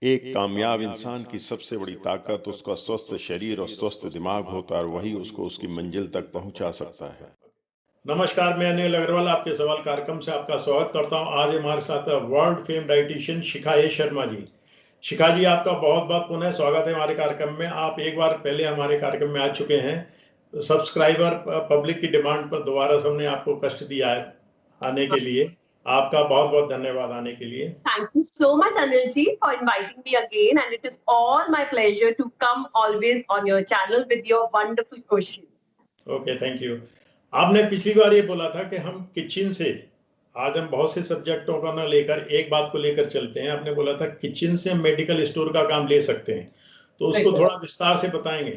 एक कामयाब इंसान की सबसे बड़ी ताकत उसका स्वस्थ शरीर और स्वस्थ दिमाग होता है और वही उसको उसकी मंजिल तक पहुंचा सकता है। नमस्कार, मैं अनिल अग्रवाल आपके सवाल कार्यक्रम से आपका स्वागत करता हूं। आज हमारे साथ वर्ल्ड फेम डाइटिशियन शिखा ए शर्मा जी। शिखा जी, आपका बहुत बहुत पुनः स्वागत है हमारे कार्यक्रम में। आप एक बार पहले हमारे कार्यक्रम में आ चुके हैं। सब्सक्राइबर पब्लिक की डिमांड पर दोबारा से हमने आपको कष्ट दिया है आने के लिए। आपका बहुत बहुत धन्यवाद आने के लिए। Thank you so much, Anilji, for inviting me again, and it is all my pleasure to come always on your channel with your wonderful questions. Okay, thank you. आपने पिछली बार ये बोला था कि हम किचन से आज हम बहुत से सब्जेक्टों का ना लेकर एक बात को लेकर चलते हैं। आपने बोला था किचन से हम मेडिकल स्टोर का काम ले सकते हैं, तो उसको थोड़ा विस्तार से बताएंगे।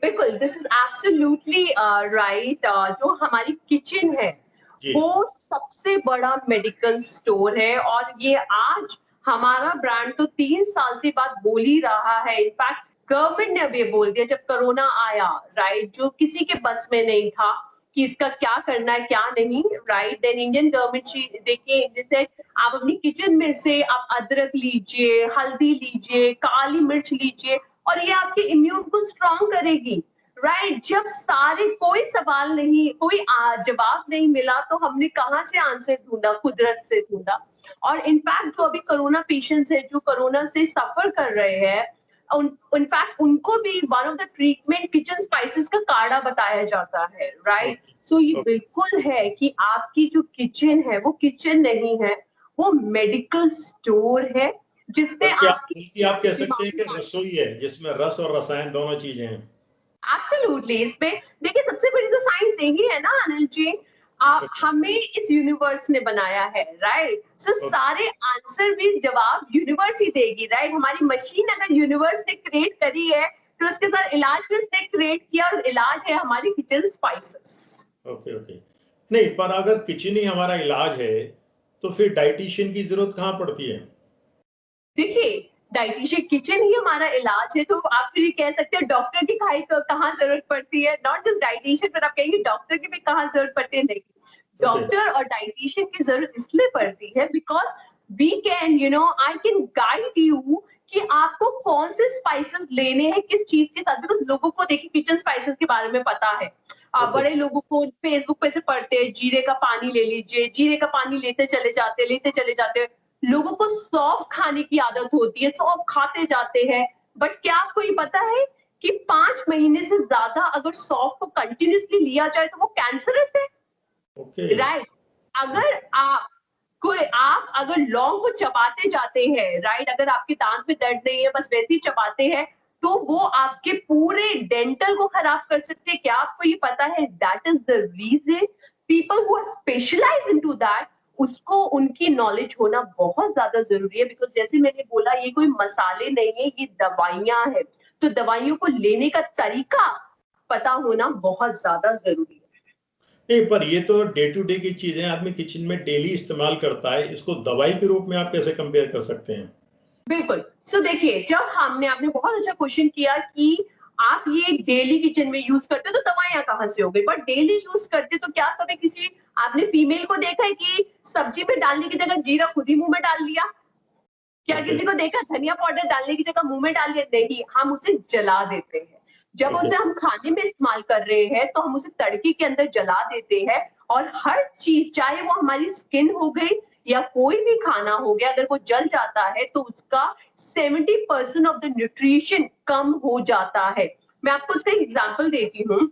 बिल्कुल, this is absolutely right. जो हमारी किचन है वो सबसे बड़ा मेडिकल स्टोर है, और ये आज हमारा ब्रांड तो 3 साल से बात बोल ही रहा है। इनफैक्ट गवर्नमेंट ने अभी बोल दिया जब कोरोना आया, राइट, जो किसी के बस में नहीं था कि इसका क्या करना है क्या नहीं, राइट, देन इंडियन गवर्नमेंट देखिए जैसे आप अपनी किचन में से आप अदरक लीजिए, हल्दी लीजिए, काली मिर्च लीजिए, और ये आपके इम्यून को स्ट्रांग करेगी, राइट। जब सारे कोई सवाल नहीं, कोई जवाब नहीं मिला, तो हमने कहाँ से आंसर ढूंढा? कुदरत से ढूंढा। और इनफैक्ट जो अभी कोरोना पेशेंट्स है, जो कोरोना से सफर कर रहे हैं, इनफैक्ट उनको भी one of the treatment kitchen spices का काढ़ा बताया जाता है, राइट। सो ये बिल्कुल है कि आपकी जो किचन है वो किचन नहीं है, वो मेडिकल स्टोर है, जिसमें आप कह सकते हैं कि रसोई है जिसमें रस और रसायन दोनों चीजें हैं। एब्सोल्युटली। इसमें देखिए सबसे बड़ी तो साइंस यही है ना अनिल जी, हमें इस यूनिवर्स ने बनाया है, राइट। सो सारे आंसर भी जवाब यूनिवर्स ही देगी, राइट। हमारी मशीन अगर यूनिवर्स ने क्रिएट करी है तो उसके साथ इलाज भी उसने क्रिएट किया, और इलाज है हमारी किचन स्पाइसेस। Okay okay. नहीं, पर अगर किचन ही हमारा इलाज है तो फिर डाइटिशियन की जरूरत कहाँ पड़ती है? देखिए, डाइटिशियन किचन ही हमारा इलाज है, तो आप फिर कह सकते हो डॉक्टर की कहाँ जरूरत पड़ती है। नॉट जस्ट डाइटिशियन, पर आप कहेंगे डॉक्टर की भी कहाँ जरूरत पड़ती है। नहीं, डॉक्टर और डाइटिशियन की जरूरत इसलिए पड़ती है because we can I can guide you कि आपको कौन से स्पाइसेस लेने हैं किस चीज के साथ। बिकॉज लोगों को देखिए किचन स्पाइसेस के बारे में पता है, बड़े लोगों को फेसबुक पे से पढ़ते हैं, जीरे का पानी ले लीजिए, जीरे का पानी लेते चले जाते। लोगों को सौंफ खाने की आदत होती है, सौंफ खाते जाते हैं, बट क्या आपको ये पता है कि 5 महीने से ज्यादा अगर सौंफ को कंटिन्यूसली लिया जाए तो वो कैंसरस है, राइट। अगर आप अगर लौंग को चबाते जाते हैं, राइट, अगर आपके दांत में दर्द नहीं है बस वैसे ही चबाते हैं, तो वो आपके पूरे डेंटल को खराब कर सकते हैं। क्या आपको ये पता है? That is the reason people who are specialised into that, उसको उनकी नॉलेज होना बहुत ज्यादा जरूरी है। बिकॉज जैसे मैंने बोला, ये कोई मसाले नहीं है, ये दवाइयां है, तो दवाइयों को लेने का तरीका पता होना बहुत ज्यादा जरूरी है। नहीं, पर ये तो डे टू डे की चीजें आदमी किचन में डेली इस्तेमाल करता है, इसको दवाई के रूप में आप कैसे कंपेयर कर सकते हैं? बिल्कुल। सो देखिए, जब आपने बहुत अच्छा क्वेश्चन किया कि आप ये डेली किचन में यूज करते हो तो दवाइयां कहाँ से हो गई, बट डेली यूज करते तो क्या कभी किसी आपने फीमेल को देखा है कि सब्जी में डालने की जगह जीरा खुद ही मुंह में डाल लिया? क्या किसी को देखा धनिया पाउडर डालने की जगह मुंह में डाल लिया? नहीं, हम उसे जला देते हैं। जब उसे हम खाने में इस्तेमाल कर रहे हैं तो हम उसे तड़के के अंदर जला देते हैं, और हर चीज, चाहे वो हमारी स्किन हो गई या कोई भी खाना हो गया, अगर वो जल जाता है तो उसका 70% ऑफ द न्यूट्रिशन कम हो जाता है। मैं आपको उसका एग्जांपल देती हूँ।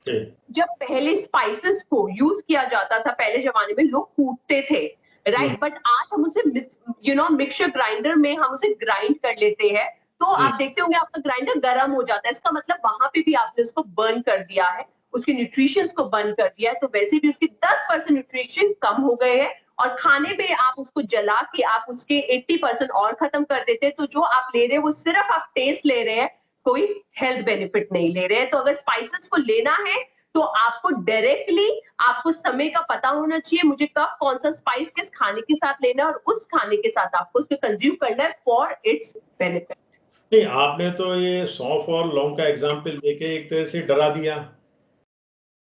जब पहले स्पाइसेस को यूज किया जाता था, पहले जमाने में लोग कूटते थे, राइट, बट आज हम उसे मिक्सचर ग्राइंडर में हम उसे ग्राइंड कर लेते हैं, तो आप देखते होंगे आपका ग्राइंडर गर्म हो जाता है। इसका मतलब वहां पे भी आपने उसको बर्न कर दिया है, उसके न्यूट्रिशंस को बर्न कर दिया है, तो वैसे भी उसके 10% न्यूट्रिशन कम हो गए हैं। और खाने में आप उसको जला के आप उसके 80% और खत्म कर देते हैं, तो जो आप ले रहे हैं वो सिर्फ आप टेस्ट ले रहे हैं, कोई हेल्थ बेनिफिट नहीं ले रहे हैं। तो अगर स्पाइसेस को लेना है तो आपको डायरेक्टली आपको समय का पता होना चाहिए, मुझे कब कौन सा स्पाइस किस खाने के साथ लेना है, और उस खाने के साथ आपको उसको कंज्यूम करना है फॉर इट्स बेनिफिट। नहीं, आपने तो ये सौंफ और लौंग का एग्जांपल देके एक तरह से डरा दिया।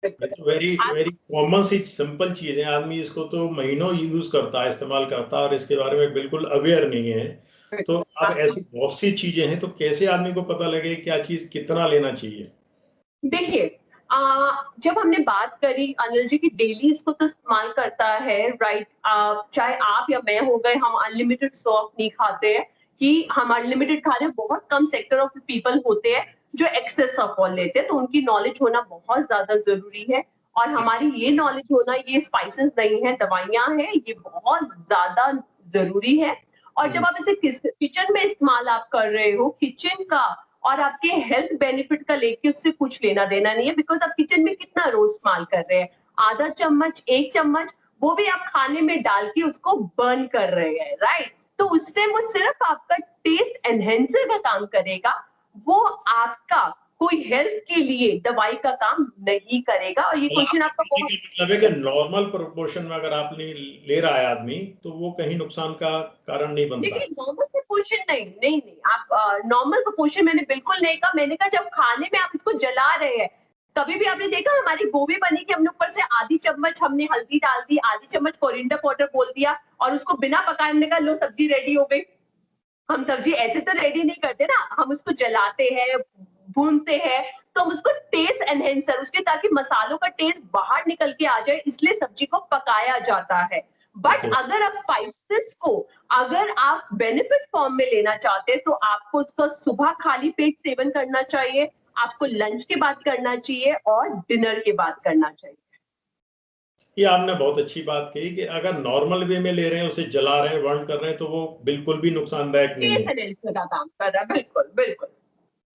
वेरी वेरी कॉमन सी सिंपल चीज है, आदमी इसको तो महीनों यूज करता है, इस्तेमाल करता है, और इसके बारे में बिल्कुल अवेयर नहीं है। तो अब ऐसी बहुत सी चीजें हैं, तो कैसे आदमी को पता लगे क्या चीज कितना लेना चाहिए? देखिए, जब हमने बात करी अनिल जी की डेली इसको तो इस्तेमाल करता है, राइट? चाहे आप या मैं हो गए, हम अनलिमिटेड सॉफ्ट नहीं खाते हैं कि हम अनलिमिटेड खा रहे हैं। बहुत कम सेक्टर ऑफ पीपल होते हैं जो एक्सेस ऑफ ऑल लेते हैं, तो उनकी नॉलेज होना बहुत ज्यादा जरूरी है। और हमारी ये नॉलेज होना, ये स्पाइसेस नहीं है, दवाइयां हैं, ये बहुत ज्यादा जरूरी है। और जब आप इसे किचन में इस्तेमाल आप कर रहे हो, किचन का और आपके हेल्थ बेनिफिट का लेके उससे कुछ लेना देना नहीं है, बिकॉज आप किचन में कितना रोज इस्तेमाल कर रहे हैं, आधा चम्मच, एक चम्मच, वो भी आप खाने में डाल के उसको बर्न कर रहे हैं, राइट? तो उस टाइम वो सिर्फ आपका टेस्ट एनहेंसर का काम करेगा, वो आपका कोई हेल्थ के लिए दवाई का काम नहीं करेगा। और ये क्वेश्चन आपका बहुत मतलब है कि नॉर्मल प्रोपोर्शन में अगर आप ले रहा है आदमी, तो वो कहीं नुकसान का कारण नहीं बनता। देखिए, नॉर्मल प्रोपोर्शन नहीं नहीं नहीं, आप नॉर्मल प्रोपोर्शन मैंने बिल्कुल नहीं कहा। मैंने कहा जब खाने में आप इसको जला रहे हैं, कभी भी आपने देखा हमारी गोभी बनी कि हमने ऊपर से आधी चम्मच हमने हल्दी डाल दी, आधी चम्मच कोरिएंडर पाउडर बोल दिया और उसको बिना पकाए हमने कहा लो सब्जी रेडी हो गई। हम सब्जी ऐसे तो रेडी नहीं करते ना, हम उसको जलाते हैं, भूनते हैं, तो हम उसको टेस्ट एनहेंसर उसके, ताकि मसालों का टेस्ट बाहर निकल के आ जाए, इसलिए सब्जी को पकाया जाता है। But Okay. अगर आप स्पाइसेस को अगर आप बेनिफिट फॉर्म में लेना चाहते हैं, तो आपको उसका सुबह खाली पेट सेवन करना चाहिए, आपको लंच के बाद करना चाहिए और डिनर के बाद करना चाहिए। ये आपने बहुत अच्छी बात कही कि अगर नॉर्मल वे में ले रहे हैं, उसे जला रहे हैं, बर्न कर रहे हैं, तो वो बिल्कुल भी नुकसानदायक नहीं टेस्ट है। एनहेंसर का काम कर रहा है, बिल्कुल बिल्कुल।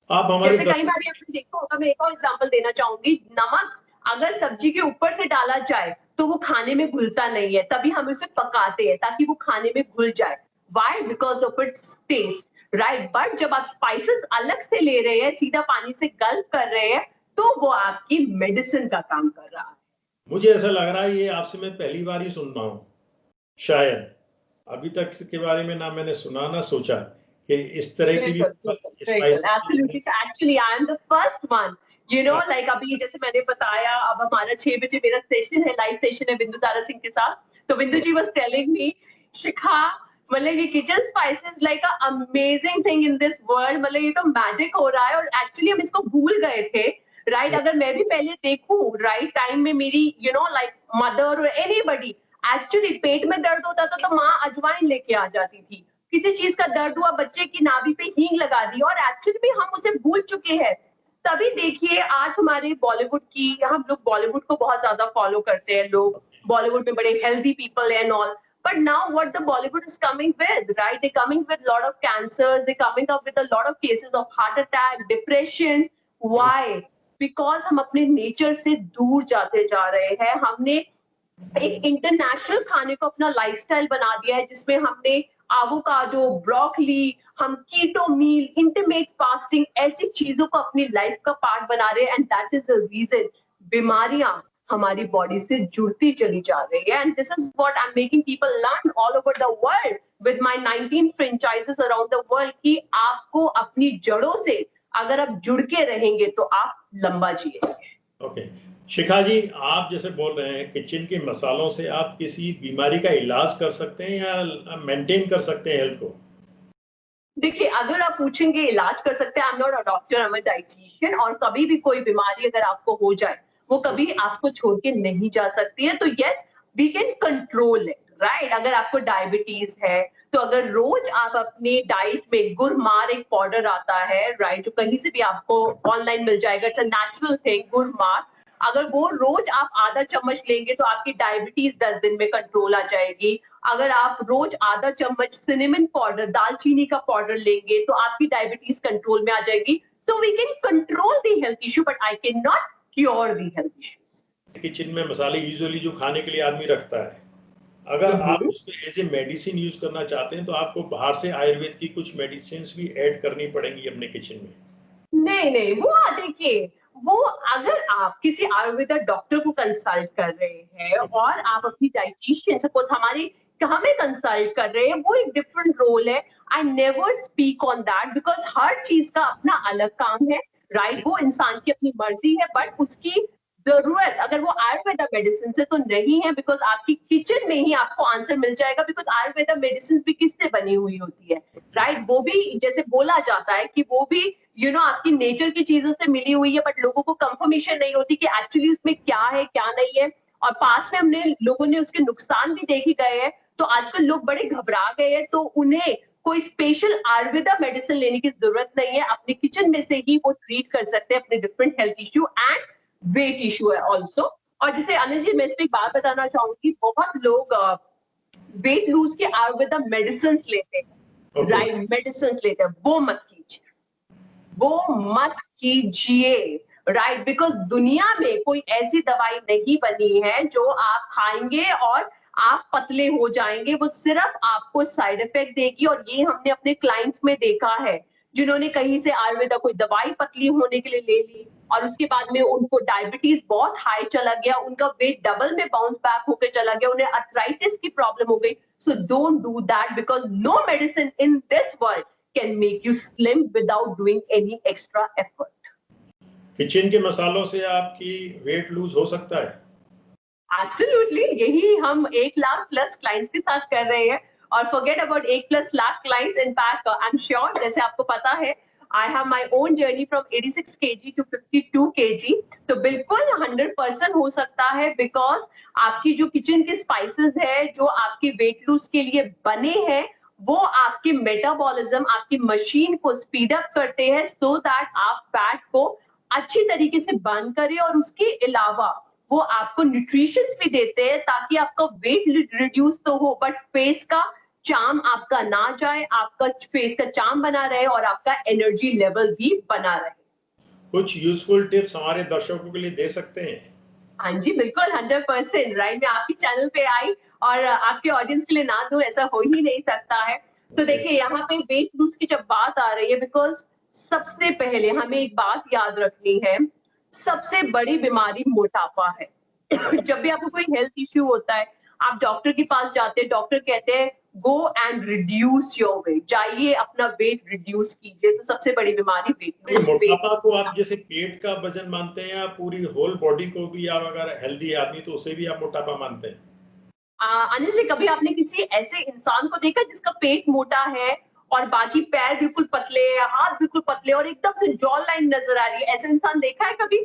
आप हमारे जैसे कई बार आपने देखा होगा, मैं एक और एग्जांपल देना चाहूंगी, नमक अगर सब्जी के ऊपर से डाला जाए तो वो खाने में घुलता नहीं है, तभी हम उसे पकाते हैं ताकि वो खाने में घुल जाए। Why? Because of its taste, right? But जब आप स्पाइसेस अलग से ले रहे हैं, सीधा पानी से गल्प कर रहे हैं, तो वो आपकी मेडिसिन का काम कर रहा है। मुझे ऐसा लग रहा है ये आपसे मैं पहली बार ही सुन रहा हूँ, शायद अभी तक इसके बारे में ना मैंने सुना ना सोचा कि इस तरह की भी spices absolutely, actually I am the first one, you know, like अभी जैसे मैंने बताया, अब हमारा 6 बजे मेरा सेशन है, लाइव सेशन है बिंदु तारा सिंह के साथ। तो बिंदु जी वाज टेलिंग मी, शिखा, मतलब ये kitchen spices like a amazing thing in this world, मतलब ये तो मैजिक हो रहा है। और एक्चुअली हम इसको भूल गए थे, राइट? अगर मैं भी पहले देखूं, राइट टाइम में मेरी, यू नो, लाइक मदर और एनीबॉडी, एक्चुअली पेट में दर्द होता था तो माँ अजवाइन लेके आ जाती थी, किसी चीज का दर्द हुआ, बच्चे की नाभि पे हींग लगा दी, और एक्चुअली में हम उसे भूल चुके हैं। तभी देखिए आज हमारे बॉलीवुड की, हम लोग बॉलीवुड को बहुत ज्यादा फॉलो करते हैं, लोग बॉलीवुड में बड़े healthy people and all, but now what the Bollywood is coming with, right? They're coming with a lot of cancers, they're coming up with a lot of cases of heart attack, depressions. Why? Because हम अपने nature से दूर जाते जा रहे हैं। हमने एक इंटरनेशनल खाने को अपना लाइफस्टाइल बना दिया है, जिसमें हमने एवोकाडो, ब्रोकली, हम कीटो मील, इंटरमिटेंट फास्टिंग, ऐसी चीजों को अपनी लाइफ का पार्ट बना रहे हैं, and that is the reason बीमारियां हमारी बॉडी से जुड़ती चली जा रही है। And this is what I am making people learn all over the world with my 19 franchises around the world, कि आपको अपनी जड़ों से अगर आप जुड़ के रहेंगे तो आप लंबा जिएंगे। ओके, शिखा जी, आप जैसे बोल रहे हैं किचन के मसालों से आप किसी बीमारी का इलाज कर सकते हैं या मेंटेन कर सकते हैं हेल्थ को? देखिए, अगर आप पूछेंगे इलाज कर सकते हैं, I am not a doctor, I am a dietitian, और कभी भी कोई बीमारी अगर आपको हो जाए, वो कभी आपको छोड़ के नहीं जा सकती है। तो yes, we can control it, right? अगर आपको डायबिटीज है, तो अगर रोज आप अपनी डाइट में, गुरमार एक पाउडर आता है, राइट, जो कहीं से भी आपको ऑनलाइन मिल जाएगा, इट्स अ नेचुरल थिंग, गुरमार, अगर वो रोज आप आधा चम्मच लेंगे तो आपकी डायबिटीज 10 दिन में कंट्रोल आ जाएगी। अगर आप रोज आधा चम्मच सिनेमन पाउडर, दालचीनी का पाउडर लेंगे तो आपकी डायबिटीज कंट्रोल में आ जाएगी। So we can control the health issue, but I can not cure the health issues. Kitchen में मसाले यूजुअली जो खाने के लिए आदमी रखता है, अगर आप उसको एज ए मेडिसिन यूज करना चाहते हैं, तो आपको बाहर से आयुर्वेद की कुछ मेडिसिन भी ऐड करनी पड़ेंगी अपने किचन में। नहीं नहीं, वो देखिए, वो अगर आप किसी आयुर्वेदा डॉक्टर को कंसल्ट कर रहे हैं और आप अपनी डाइटिशियन, सपोज हमारी हमें कंसल्ट कर रहे हैं, वो एक डिफरेंट रोल है। I never speak on that, because हर चीज का अपना अलग काम है, राइट? वो इंसान की अपनी मर्जी है, बट उसकी जरूरत अगर वो आयुर्वेदा मेडिसिन से तो नहीं है, बिकॉज आपकी किचन में ही आपको आंसर मिल जाएगा, बिकॉज आयुर्वेदा मेडिसिन भी किससे बनी हुई होती है? राइट, वो भी जैसे बोला जाता है कि वो भी आपकी नेचर की चीजों से मिली हुई है, बट लोगों को कंफर्मेशन नहीं होती कि एक्चुअली उसमें क्या है क्या नहीं है। और पास में हमने लोगों ने उसके नुकसान भी देखे गए हैं, तो आजकल लोग बड़े घबरा गए हैं, तो उन्हें कोई स्पेशल आयुर्वेदा मेडिसिन लेने की जरूरत नहीं है, अपने किचन में से ही वो ट्रीट कर सकते हैं अपने different health issue and weight issue है ऑल्सो। और जैसे अनिल जी, मैं इस पे एक बात बताना चाहूंगी, बहुत लोग वेट लूज के आयुर्वेदा मेडिसिन लेते हैं, Okay. राइट, मेडिसिन लेते हैं, वो मत कीजिए, वो मत कीजिए, राइट, बिकॉज दुनिया में कोई ऐसी दवाई नहीं बनी है जो आप खाएंगे और आप पतले हो जाएंगे। वो सिर्फ आपको साइड इफेक्ट देगी, और ये हमने अपने क्लाइंट्स में देखा है, जिन्होंने कहीं से आयुर्वेदा कोई दवाई पतली होने के लिए ले ली और उसके बाद में उनको डायबिटीज बहुत हाई चला गया, उनका वेट डबल में बाउंस बैक होकर चला गया, उन्हें अर्थराइटिस की प्रॉब्लम हो गई। So don't do that, because no medicine in this world can make you slim without doing any extra effort. Kitchen के मसालों से आपकी वेट लूज हो सकता है? Absolutely, यही हम 1 लाख प्लस क्लाइंट्स के साथ कर रहे हैं, और forget about 1+ lakh clients, in fact I'm sure, जैसे आपको पता है, I have my own journey from 86 kg to 52 kg, तो बिल्कुल 100% हो सकता है, बिकॉज आपकी जो किचन के स्पाइसेस है जो आपके वेट लूज के लिए बने हैं, वो आपके मेटाबॉलिज्म, आपकी मशीन को स्पीड अप करते हैं, सो दैट आप फैट को अच्छी तरीके से बर्न करें, और उसके अलावा वो आपको न्यूट्रिशंस भी देते हैं ताकि आपका वेट रिड्यूस तो हो, बट फेस का चार्म आपका ना जाए, आपका फेस का चार्म बना रहे और आपका एनर्जी लेवल भी बना रहे। कुछ यूजफुल टिप्स हमारे दर्शकों के लिए दे सकते हैं? हाँ जी, बिल्कुल 100%, राइट, मैं आपके चैनल पे आई और आपके ऑडियंस के लिए ना दूं, ऐसा हो ही नहीं सकता है। तो देखिए, यहाँ पे वेट लूज की जब बात आ रही है, बिकॉज सबसे पहले हमें एक बात याद रखनी है, सबसे बड़ी बीमारी मोटापा है। जब भी आपको कोई हेल्थ इश्यू होता है, आप डॉक्टर के पास जाते हैं, डॉक्टर कहते हैं go and reduce your weight, जाइए अपना वेट रिड्यूस कीजिए। तो सबसे बड़ी बीमारी वेट नहीं, लूज, मोटापा को आप जैसे पेट का वजन मानते हैं या पूरी होल बॉडी को भी, आप अगर हेल्दी आदमी तो उसे भी आप मोटापा मानते हैं? अनिल जी, कभी आपने किसी ऐसे इंसान को देखा जिसका पेट मोटा है और बाकी पैर बिल्कुल पतले, हाथ बिल्कुल पतले और एकदम से जॉ लाइन नजर आ रही है? ऐसा इंसान देखा है कभी?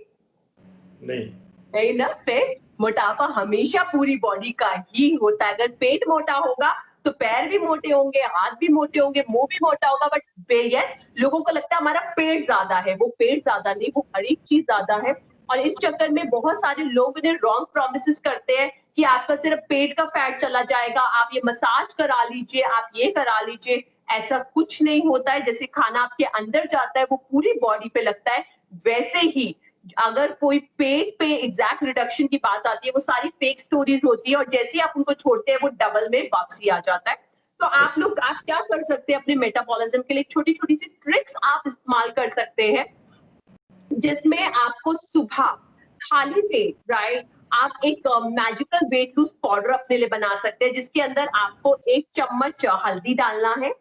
नहीं। नहीं ना? फिर मोटापा हमेशा पूरी बॉडी का ही होता है। अगर पेट मोटा होगा तो पैर भी मोटे होंगे, हाथ भी मोटे होंगे, मुंह भी मोटा होगा, बट यस, लोगों को लगता है हमारा पेट ज्यादा है। वो पेट ज्यादा नहीं, वो हर एक चीज ज्यादा है। और इस चक्कर में बहुत सारे लोग उन्हें रॉन्ग प्रोमिसेस करते हैं कि आपका सिर्फ पेट का फैट चला जाएगा, आप ये मसाज करा लीजिए, आप ये करा लीजिए। ऐसा कुछ नहीं होता है। जैसे खाना आपके अंदर जाता है वो पूरी बॉडी पे लगता है, वैसे ही अगर कोई पेट पे एग्जैक्ट रिडक्शन की बात आती है, वो सारी फेक स्टोरीज होती है, और जैसे ही आप उनको छोड़ते हैं वो डबल में वापसी आ जाता है। तो आप क्या कर सकते हैं अपने मेटाबॉलिज्म के लिए? छोटी छोटी सी ट्रिक्स आप इस्तेमाल कर सकते हैं, जिसमें आपको सुबह खाली पेट, राइट, आप एक मैजिकल वेट लूज पाउडर अपने लिए बना सकते हैं, जिसके अंदर आपको 1 चम्मच हल्दी डालना है,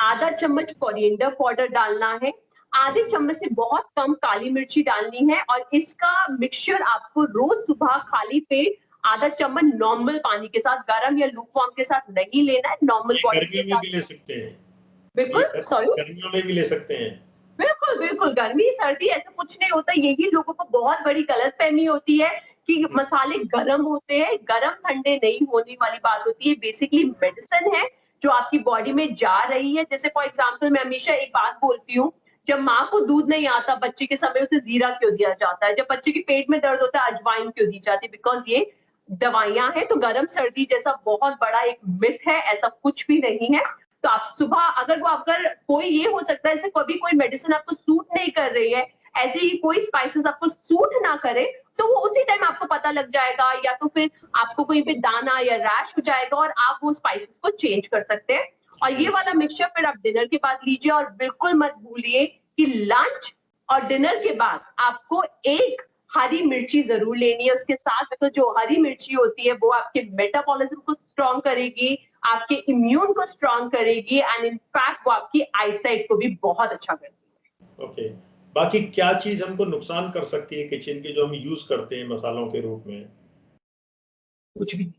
आधा चम्मच कोरिएंडर पाउडर डालना है, आधे चम्मच से बहुत कम काली मिर्ची डालनी है, और इसका मिक्सचर आपको रोज सुबह खाली पेट आधा चम्मच नॉर्मल पानी के साथ, गर्म या लूकवार्म के साथ नहीं लेना है, नॉर्मल ये वाटर गर्मियों के में भी साथ। ले सकते हैं? बिल्कुल, ये सॉरी, गर्मियों में भी ले सकते हैं? बिल्कुल बिल्कुल, गर्मी सर्दी ऐसा कुछ नहीं होता। यही लोगों को बहुत बड़ी गलतफहमी होती है कि मसाले गर्म होते हैं। गर्म ठंडे नहीं होने वाली बात होती है, बेसिकली मेडिसिन है जो आपकी बॉडी में जा रही है। जैसे फॉर एग्जांपल, मैं हमेशा एक बात बोलती हूँ, जब माँ को दूध नहीं आता बच्चे के समय, उसे जीरा क्यों दिया जाता है? जब बच्चे के पेट में दर्द होता है, अजवाइन क्यों दी जाती है? बिकॉज ये दवाइयां हैं। तो गर्म सर्दी जैसा बहुत बड़ा एक मिथ है, ऐसा कुछ भी नहीं है। तो आप सुबह, अगर कोई, ये हो सकता है जैसे कभी कोई मेडिसिन आपको सूट नहीं कर रही है, ऐसे ही कोई स्पाइसेस आपको सूट ना करे, तो वो उसी टाइम आपको पता लग जाएगा, या तो फिर आपको कहीं पे दाना या रैश हो जाएगा और आप वो स्पाइसेस को चेंज कर सकते हैं। और ये वाला मिक्सचर फिर आप डिनर के बाद लीजिए, और बिल्कुल मत भूलिए कि लंच और डिनर के बाद आपको एक हरी मिर्ची जरूर लेनी है उसके साथ। तो जो हरी मिर्ची होती है वो आपके मेटाबॉलिज्म को स्ट्रॉन्ग करेगी, आपके इम्यून को स्ट्रॉन्ग करेगी, एंड इनफैक्ट वो आपकी आईसाइट को भी बहुत अच्छा करेगी। ओके। बाकी क्या चीज हमको नुकसान कर सकती है किचन के, जो हम यूज करते हैं मसालों के रूप में? कुछ भी,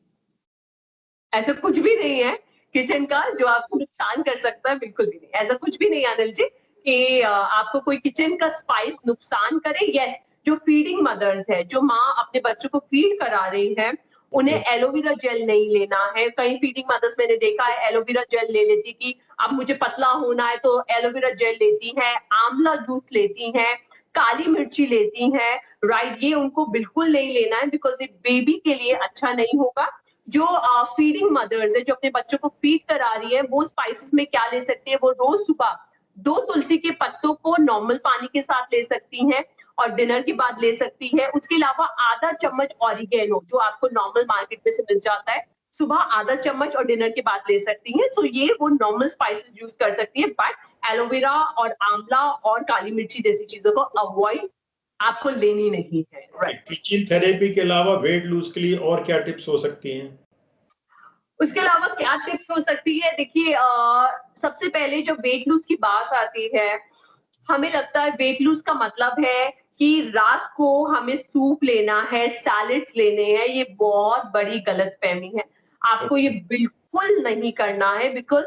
ऐसा कुछ भी नहीं है। किचन का जो आपको नुकसान कर सकता है, बिल्कुल भी नहीं, ऐसा कुछ भी नहीं अनिल जी कि आपको कोई किचन का स्पाइस नुकसान करे। यस, जो फीडिंग मदर्स है, जो माँ अपने बच्चों को फीड करा रही है, उन्हें एलोवेरा जेल नहीं लेना है। कई फीडिंग मदर्स मैंने देखा है एलोवेरा जेल ले लेती कि अब मुझे पतला होना है तो एलोवेरा जेल लेती है, आंवला जूस लेती है, काली मिर्ची लेती है, राइट, ये उनको बिल्कुल नहीं लेना है बिकॉज ये बेबी के लिए अच्छा नहीं होगा। जो फीडिंग मदर्स है, जो अपने बच्चों को फीड करा रही है, वो स्पाइसेस में क्या ले सकती है, वो रोज सुबह 2 तुलसी के पत्तों को नॉर्मल पानी के साथ ले सकती हैं और डिनर के बाद ले सकती है। उसके अलावा आधा चम्मच ऑरिगेनो जो आपको नॉर्मल मार्केट में से मिल जाता है, सुबह आधा चम्मच और डिनर के बाद ले सकती हैं। सो ये वो नॉर्मल स्पाइसेस यूज कर सकती है, बट एलोवेरा और आंवला और काली मिर्ची जैसी चीजों को अवॉइड आपको लेनी नहीं है, राइट। किचन थेरेपी के अलावा वेट लूज के लिए और क्या टिप्स हो सकती हैं? उसके अलावा क्या टिप्स हो सकती है, देखिए सबसे पहले जब वेट लूज की बात आती है, हमें लगता है वेट लूज का मतलब है कि रात को हमें सूप लेना है, सैलेड्स लेने हैं। ये बहुत बड़ी गलतफहमी है, आपको ये बिल्कुल नहीं करना है। बिकॉज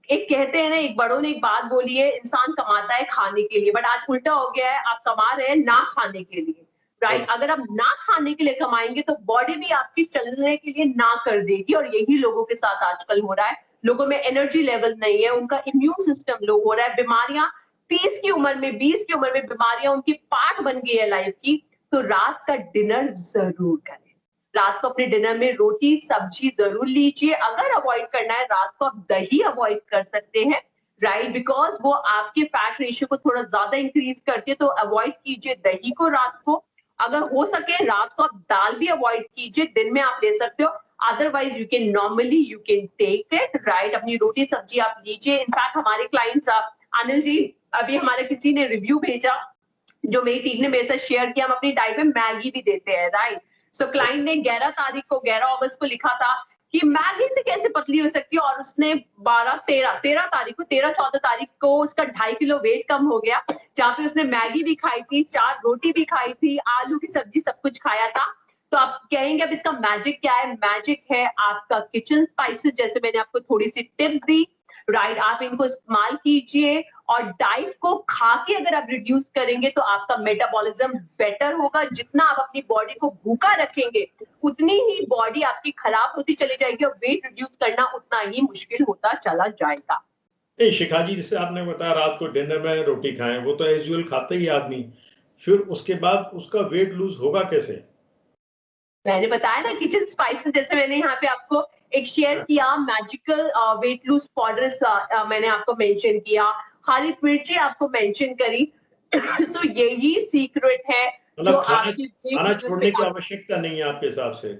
एक कहते हैं ना, एक बड़ों ने एक बात बोली है, इंसान कमाता है खाने के लिए, बट आज उल्टा हो गया है, आप कमा रहे हैं ना खाने के लिए, राइट। अगर आप ना खाने के लिए कमाएंगे तो बॉडी भी आपकी चलने के लिए ना कर देगी, और यही लोगों के साथ आजकल हो रहा है। लोगों में एनर्जी लेवल नहीं है, उनका इम्यून सिस्टम लो हो रहा है, बीमारियां 30 की उम्र में, 20 की उम्र में बीमारियां उनकी पार्ट बन गई है लाइफ की। तो रात का डिनर जरूर करें, रात को अपने डिनर में रोटी सब्जी जरूर लीजिए। अगर अवॉइड करना है रात को, आप दही अवॉइड कर सकते हैं, राइट, बिकॉज वो आपके फैट रेशियो को थोड़ा ज्यादा इंक्रीज करती है। तो अवॉइड कीजिए दही को रात को। अगर हो सके रात को आप दाल भी अवॉइड कीजिए, दिन में आप ले सकते हो, otherwise you can normally you can take it, right. अपनी रोटी सब्जी आप लीजिए। इनफैक्ट हमारे क्लाइंट्स, अनिल जी, अभी हमारे किसी ने रिव्यू भेजा जो मेरी टीम ने मेरे साथ शेयर किया, हम अपनी डाइट में मैगी भी देते हैं, राइट। सो क्लाइंट ने 11 तारीख को, 11 अगस्त को लिखा था कि मैगी से कैसे पतली हो सकती है, और उसने 13 तारीख को, 13-14 तारीख को उसका 2.5 किलो वेट कम हो गया, जहाँ पे उसने मैगी भी खाई थी, 4 रोटी भी खाई थी, आलू की सब्जी, सब कुछ खाया था। तो आप कहेंगे अब इसका मैजिक क्या है? मैजिक है आपका किचन स्पाइसेस, जैसे मैंने आपको थोड़ी सी टिप्स दी, राइट। आप इनको इस्तेमाल कीजिए, और डाइट को खा के अगर आप रिड्यूस करेंगे तो आपका मेटाबॉलिज्म बेटर होगा। जितना आप अपनी बॉडी को भूखा रखेंगे, उतनी ही बॉडी आपकी खराब होती चली जाएगी, और वेट रिड्यूस करना उतना ही मुश्किल होता चला जाएगा। नहीं शिखा जी, जैसे आपने बताया रात को डिनर में रोटी खाएं, वो तो एज यूजुअल खाता ही आदमी, फिर उसके बाद उसका वेट लूज होगा कैसे? मैंने बताया ना किचन स्पाइसेस, जैसे मैंने यहाँ पे आपको एक शेयर किया, मैजिकल वेट लूज पाउडर मैंने आपको मेंशन किया, हरी मिर्ची आपको मेंशन करी। तो यही सीक्रेट है जो मतलब आपकी खाना छोड़ने की आवश्यकता नहीं है आपके हिसाब से?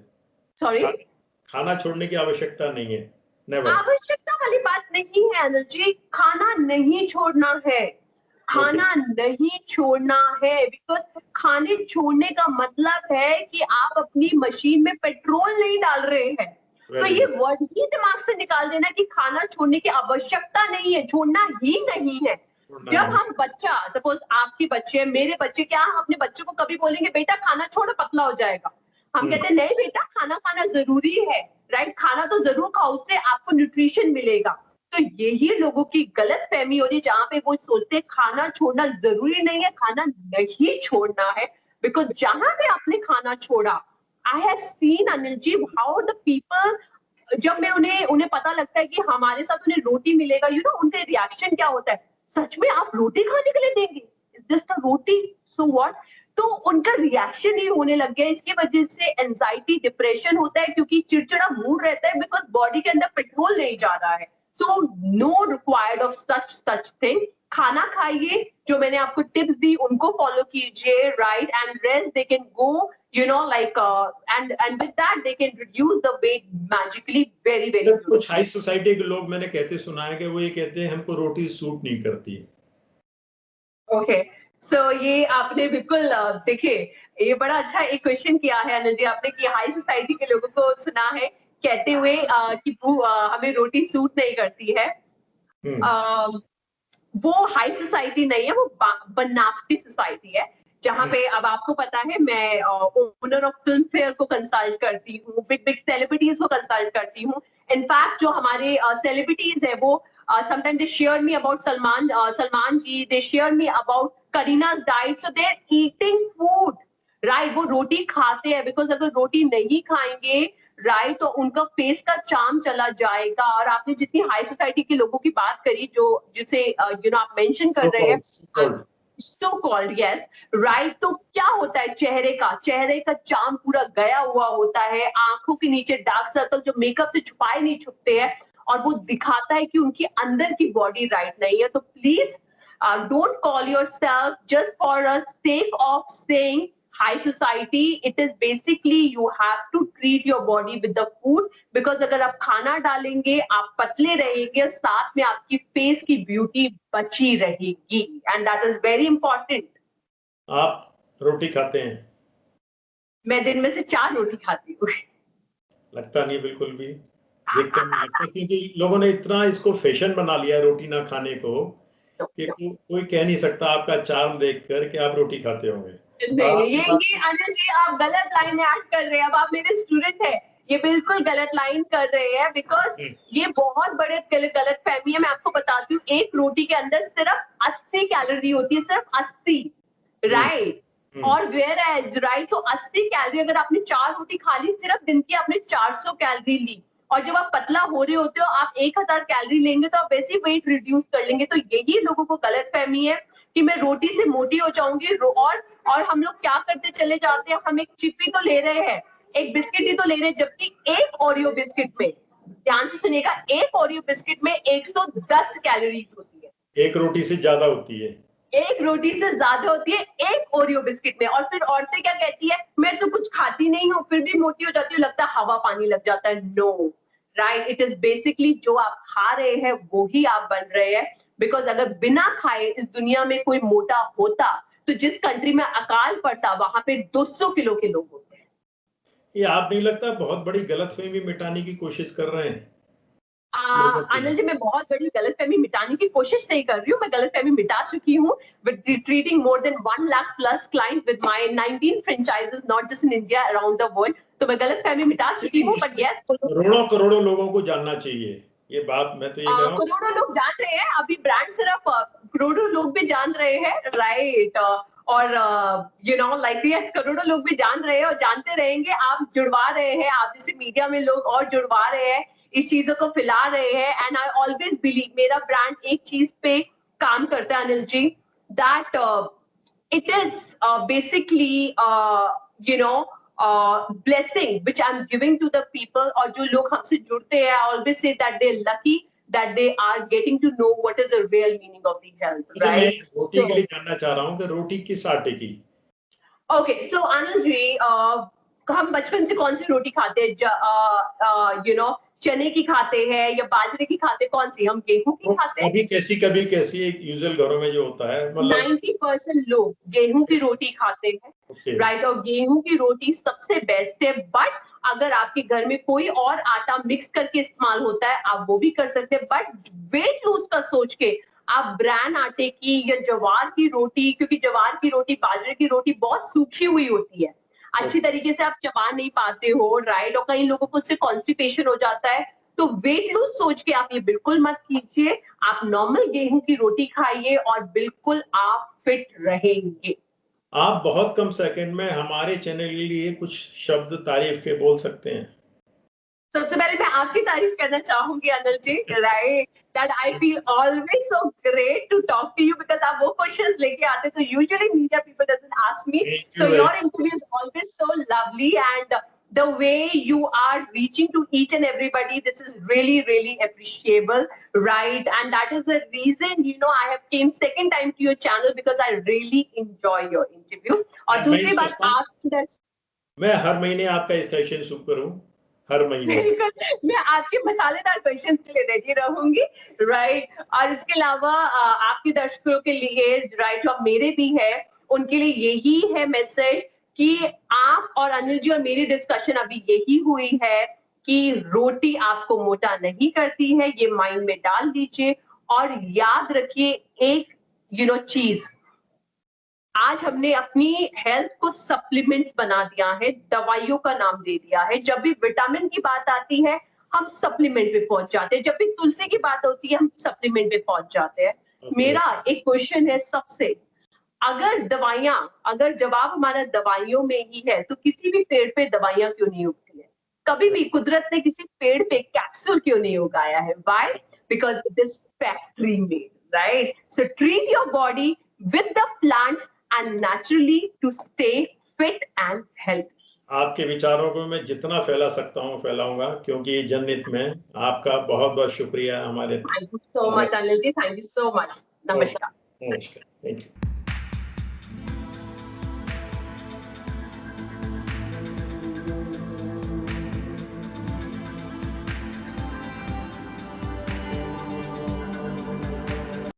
सॉरी, खाना छोड़ने की आवश्यकता नहीं है, नेवर। आवश्यकता वाली बात नहीं है अनिल जी, खाना नहीं छोड़ना है, खाना नहीं छोड़ना है, बिकॉज खाने छोड़ने का मतलब है कि आप अपनी मशीन में पेट्रोल नहीं डाल रहे हैं। तो ये वर्ड ही दिमाग से निकाल देना कि खाना छोड़ने की आवश्यकता नहीं है, छोड़ना ही नहीं है। जब हम बच्चा, सपोज आपके बच्चे, मेरे बच्चे, क्या हम अपने बच्चों को कभी बोलेंगे बेटा खाना छोड़ो पतला हो जाएगा? हम कहते हैं नहीं बेटा, खाना खाना जरूरी है, राइट, खाना तो जरूर खाओ, उससे आपको न्यूट्रिशन मिलेगा। तो यही लोगों की गलत फहमी हो रही है, जहां पे वो सोचते हैं खाना छोड़ना जरूरी नहीं है, खाना नहीं छोड़ना है। बिकॉज जहां पे आपने खाना छोड़ा, I have seen Anil ji how the people, जब मैं उन्हें पता लगता है कि हमारे साथ उन्हें रोटी मिलेगा, यू नो, उनका रिएक्शन क्या होता है, सच में आप रोटी खाने के लिए देंगे? Just a roti, so what? तो उनका रिएक्शन ही होने लग गया। इसकी वजह से एंजाइटी, डिप्रेशन होता है, क्योंकि चिड़चिड़ा मूड रहता है, बिकॉज बॉडी के अंदर पेट्रोल नहीं जा रहा है। So no required of such thing. खाना खाइए, जो मैंने आपको टिप्स दी उनको फॉलो कीजिए, right, and rest, they can go, you know, like and with that they can reduce the weight magically very कुछ हाई सोसाइटी के लोग मैंने कहते सुना है कि वो ये कहते हैं हमको रोटी सूट नहीं करती। ओके, सो ये आपने बिल्कुल देखिए, ये बड़ा अच्छा एक क्वेश्चन किया है अनिल जी आपने, कि हाई सोसाइटी के लोगों को सुना है कहते हुए कि हमें रोटी सूट नहीं करती है। वो हाई सोसाइटी नहीं है, वो बनावटी सोसाइटी है, जहाँ पे, अब आपको पता है मैं ओनर ऑफ फिल्म फेयर को कंसल्ट करती हूँ, बिग सेलिब्रिटीज को कंसल्ट करती हूँ, इनफैक्ट जो हमारे सेलिब्रिटीज है वो sometimes they share me about Salman ji, they share me about Kareena's diet, so they're eating food, right? वो रोटी खाते हैं because अगर रोटी नहीं खाएंगे, right, तो उनका फेस का चार्म चला जाएगा। और आपने जितनी हाई सोसाइटी के लोगों की बात करी जो जिसे आप मेंशन कर रहे हैं, so called, yes, right, तो क्या होता है चेहरे का चार्म पूरा गया हुआ होता है, आंखों के नीचे डार्क सर्कल जो मेकअप से छुपाए नहीं छुपते हैं, और वो दिखाता है कि उनकी अंदर की बॉडी राइट नहीं है। तो please don't call yourself just for a sake of saying high society. It is basically you have to treat your body with the food, because अगर आप खाना डालेंगे आप पतले रहेंगे, साथ में आपकी फेस की ब्यूटी बची रहेगी, and that is very important. आप रोटी खाते हैं? मैं दिन में से 4 रोटी खाती हूँ। लगता नहीं बिल्कुल भी, देखकर नहीं लगता, क्योंकि लोगों ने इतना इसको फैशन बना लिया है रोटी ना खाने को कि कोई कह नहीं सकता आपका चार्म देखकर कि आप रोटी खाते होंगे। नहीं, ये अनिल जी आप गलत लाइन ऐड कर रहे हैं। अब आप मेरे स्टूडेंट हैं, ये बिल्कुल गलत लाइन कर रहे हैं, बिकॉज ये बहुत बड़े गलत फहमी है। मैं आपको बताती हूँ, एक रोटी के अंदर सिर्फ 80 कैलोरी होती है, सिर्फ 80, राइट? और वेयर एज, राइट, तो 80 कैलोरी अगर आपने 4 रोटी खा ली, सिर्फ दिन की आपने 400 कैलोरी ली, और जब आप पतला हो रहे होते हो आप 1000 कैलोरी लेंगे तो आप वैसे ही वेट रिड्यूस कर लेंगे। तो यही लोगों को गलत फहमी है कि मैं रोटी से मोटी हो जाऊंगी, और हम लोग क्या करते चले जाते हैं, हम एक चिप ही तो ले रहे हैं, एक बिस्किट ही तो ले रहे हैं, जबकि एक ओरियो बिस्किट में, ध्यान से सुनिएगा, एक ओरियो बिस्किट में 110 कैलोरीज होती है। एक रोटी से ज्यादा होती है, एक रोटी से ज्यादा होती है एक ओरियो बिस्किट में। और फिर औरतें क्या कहती है, मैं तो कुछ खाती नहीं हूँ फिर भी मोटी हो जाती हूँ, लगता है हवा पानी लग जाता है। No, right, it is basically जो आप खा रहे हैं वो ही आप बन रहे हैं। बिकॉज अगर बिना खाए इस दुनिया में कोई मोटा होता तो जिस कंट्री में अकाल पड़ता वहां पे 200 किलो के लोग होते हैं। ये आप नहीं लगता बहुत बड़ी गलतफहमी मिटाने की कोशिश कर रहे हैं? अनिल जी, मैं बहुत बड़ी गलतफहमी मिटाने की कोशिश नहीं कर रही हूँ, मैं गलतफहमी मिटा चुकी हूँ with treating more than 1 lakh plus client with my 19 franchises, not just in India, around the world. तो मैं गलतफहमी मिटा चुकी हूँ, बट यस, करोड़ों लोगों को जानना चाहिए ये बात। मैं तो ये कह रहा हूँ करोड़ों लोग जान रहे हैं, अभी ब्रांड सिर्फ करोड़ों लोग भी जान रहे हैं, राइट, और लाइक यस, करोड़ों लोग भी जान रहे हैं और जानते रहेंगे। आप जुड़वा रहे हैं, आप जैसे मीडिया में लोग और जुड़वा रहे हैं, इस चीजों को फैला रहे हैं, एंड आई ऑलवेज बिलीव, मेरा ब्रांड एक चीज पे काम करता है Anil ji, that it is basically blessing which I'm giving to the people, और जो लोग हमसे जुड़ते हैं, I always say that they're lucky that they are getting to know what is the real meaning of the health, right? मैं रोटी के लिए जानना चाह रहा हूँ कि रोटी किस आटे की? Okay, so Anil जी, हम बचपन से कौन सी रोटी खाते हैं? चने की खाते हैं या बाजरे की खाते हैं? कौन सी? हम गेहूं की खाते हैं। कभी कैसी एक यूजुअल घरों में जो होता है, मतलब 90% लोग गेहूं की रोटी खाते हैं, राइट, और गेहूं की रोटी सबसे बेस्ट है। बट अगर आपके घर में कोई और आटा मिक्स करके इस्तेमाल होता है आप वो भी कर सकते हैं, बट वेट लूज का सोच के आप ब्रांड आटे की या ज्वार की रोटी, क्योंकि ज्वार की रोटी, बाजरे की रोटी बहुत सूखी हुई होती है, अच्छी तरीके से आप चबा नहीं पाते हो, राइट, और कई लोगों को उससे कॉन्स्टिपेशन हो जाता है। तो वेट लूज सोच के आप ये बिल्कुल मत कीजिए, आप नॉर्मल गेहूं की रोटी खाइए और बिल्कुल आप फिट रहेंगे। आप बहुत कम सेकंड में हमारे चैनल के लिए कुछ शब्द तारीफ के बोल सकते हैं? सबसे पहले मैं आपकी तारीफ करना चाहूंगी Anil ji, right, that I feel always so great to talk to you, because आप वो क्वेश्चंस लेके आते तो usually media people doesn't ask me, so your interview is always so lovely, and the way you are reaching to each and everybody, this is really appreciable, right? And that is the reason I have came second time to your channel, because I really enjoy your interview. और दूसरी बात, आप मैं हर महीने आपका इस question शुरू करूं, हर महीने मैं आपके मसालेदार क्वेश्चन के लिए रेडी रहूंगी, राइट। और इसके अलावा आपके दर्शकों के लिए, राइट, जो मेरे भी है उनके लिए यही है मैसेज कि आप और अनिल जी और मेरी डिस्कशन अभी यही हुई है कि रोटी आपको मोटा नहीं करती है, ये माइंड में डाल दीजिए। और याद रखिए एक चीज, आज हमने अपनी हेल्थ को सप्लीमेंट्स बना दिया है, दवाइयों का नाम दे दिया है। जब भी विटामिन की बात आती है हम सप्लीमेंट पे पहुंच जाते हैं। जब भी तुलसी की बात होती है हम सप्लीमेंट पे पहुंच जाते हैं। मेरा एक क्वेश्चन है सबसे, अगर जवाब हमारा दवाइयों में ही है तो किसी भी पेड़ पे दवाइयां क्यों नहीं उगती है? कभी भी कुदरत ने किसी पेड़ पे कैप्सूल क्यों नहीं उगाया है? Why? Because it is factory made, right? So treat your body with the plants and naturally to stay fit and healthy. आपके विचारों को मैं जितना फैला सकता हूँ फैलाऊंगा, क्योंकि जनहित में। आपका बहुत बहुत शुक्रिया हमारे। Thank you so much, Anil ji. Thank you so much. Namaskar. नमस्कार, थैंक यू।